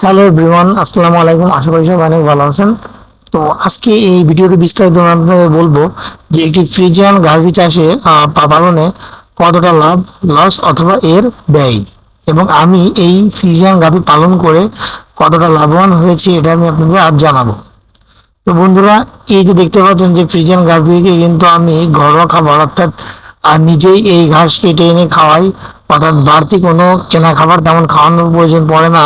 Hello everyone, আসসালামু আলাইকুম। আশা করি সবাই অনেক ভালো আছেন। তো আজকে এই ভিডিওতে বিস্তারিত আপনাদের বলবো যে একটি ফ্রিজিয়ান গাভী চাষে পালনে কতটা লাভ, লস অথবা এর ব্যয়, এবং আমি এই ফ্রিজিয়ান গাভী পালন করে কতটা লাভবান হয়েছি এটা আমি আপনাদের আজ জানাবো। তো বন্ধুরা, এই যে দেখতে পাচ্ছেন যে ফ্রিজিয়ান গাভীকে কিন্তু আমি ঘরোয়া খাবার অর্থাৎ নিজেই এই ঘাস কেটে এনে খাওয়াই, অর্থাৎ বাড়তি কোনো কেনা খাবার তেমন খাওয়ানোর প্রয়োজন পড়ে না।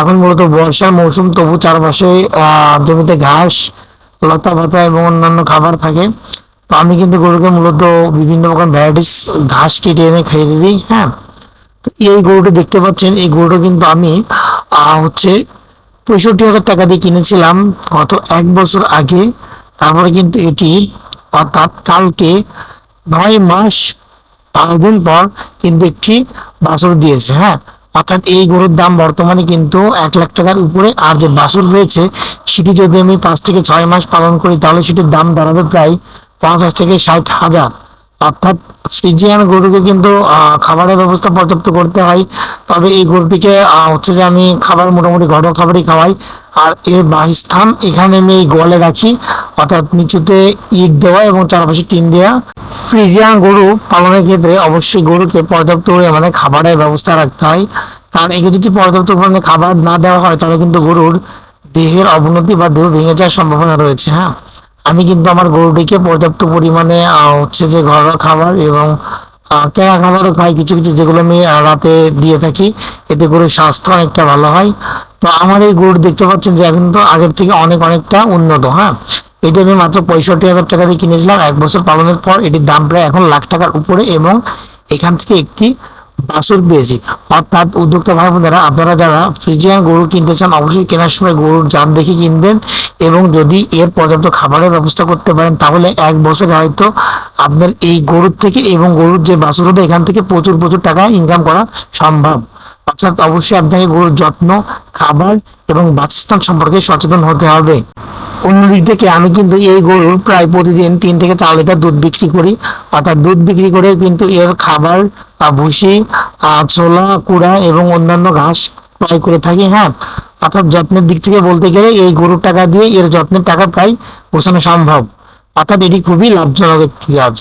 এখন মূলত বর্ষার মৌসুম, তবু চারপাশে জমিতে ঘাস, লতা পাতা এবং অন্যান্য খাবার থাকে। তো আমি কিন্তু গরুকে মূলত বিভিন্ন রকম ভ্যারাইটিস ঘাস কেটে এনে খাইয়ে দিই। হ্যাঁ, তো এই গরুটা দেখতে পাচ্ছেন, এই গরুটা কিন্তু আমি হচ্ছে 65,000 টাকা দিয়ে কিনেছিলাম গত 1 বছর আগে। তারপরে কিন্তু এটি অর্থাৎ কালকে 9 মাস 5 দিন পর কিন্তু একটি বাছুর দিয়েছে। হ্যাঁ, অর্থাৎ এই গরুর দাম বর্তমানে কিন্তু 1 লাখ টাকার উপরে। আর যে বাছুর রয়েছে সেটি যদি আমি 5 থেকে 6 মাস পালন করি তাহলে সেটির দাম দাঁড়াবে প্রায় 50 থেকে 60 হাজার। অর্থাৎ ফ্রিজিয়ান গরুকে কিন্তু খাবারের ব্যবস্থা পর্যাপ্ত করতে হয়। তবে এই গরুটিকে হচ্ছে যে আমি খাবার মোটামুটি ঘরোয়া খাবারই খাওয়াই। আর এর বাসস্থান এখানে আমি এই গোয়ালে রাখি, অর্থাৎ নিচুতে ইট দেওয়া এবং চারপাশে টিন দেওয়া। ফ্রিজিয়ান গরু পালনের ক্ষেত্রে অবশ্যই গরুকে পর্যাপ্ত পরিমাণে খাবারের ব্যবস্থা রাখতে হয়, কারণ একে যদি পর্যাপ্ত পরিমাণে খাবার না দেওয়া হয় তাহলে কিন্তু গরুর দেহের অবনতি বা দেহ ভেঙে যাওয়ার সম্ভাবনা রয়েছে। হ্যাঁ, আমি কিন্তু আমার গরুটিকে পর্যাপ্ত পরিমাণে হচ্ছে যে ঘরোয়া খাবার এবং কেনা খাবারও খাই কিছু কিছু, যেগুলো আমি রাতে দিয়ে থাকি। এতে গরুর স্বাস্থ্য অনেকটা ভালো হয়। তো আমার এই গরু দেখতে পাচ্ছেন যে এখন তো আগের থেকে অনেকটা উন্নত। হ্যাঁ, এটি আমি মাত্র 65,000 টাকা দিয়ে কিনেছিলাম। 1 বছর পালনের পর এটির দাম প্রায় এখন লাখ টাকার উপরে, এবং এখান থেকে একটি বাছুর পেয়েছি। অর্থাৎ উদ্যোক্তা ভাই বোনেরা, আপনারা যারা ফ্রিজিয়ান গরু কিনতে চান অবশ্যই কেনার সময় গরুর জাত দেখে কিনবেন, এবং যদি এর পর্যাপ্ত খাবারের ব্যবস্থা করতে পারেন তাহলে 1 বছরে হয়তো আপনার এই গরুর থেকে এবং গরুর যে বাছুর হবে এখান থেকে প্রচুর প্রচুর টাকা ইনকাম করা সম্ভব। অর্থাৎ অবশ্যই আপনাকে গরুর যত্ন, খাবার এবং বাসস্থান সম্পর্কে সচেতন হতে হবে। অন্যদিক থেকে আমি কিন্তু এই গরুর প্রায় প্রতিদিন 3 থেকে 4 লিটার দুধ বিক্রি করি। অর্থাৎ দুধ বিক্রি করে কিন্তু এর খাবার, ভুসি, ছোলা, কুড়া এবং অন্যান্য ঘাস ক্রয় করে থাকি। হ্যাঁ, অর্থাৎ যত্নের দিক থেকে বলতে গেলে এই গরুর টাকা দিয়ে এর যত্নের টাকা প্রায় পোষানো সম্ভব। অর্থাৎ এটি খুবই লাভজনক একটি কাজ।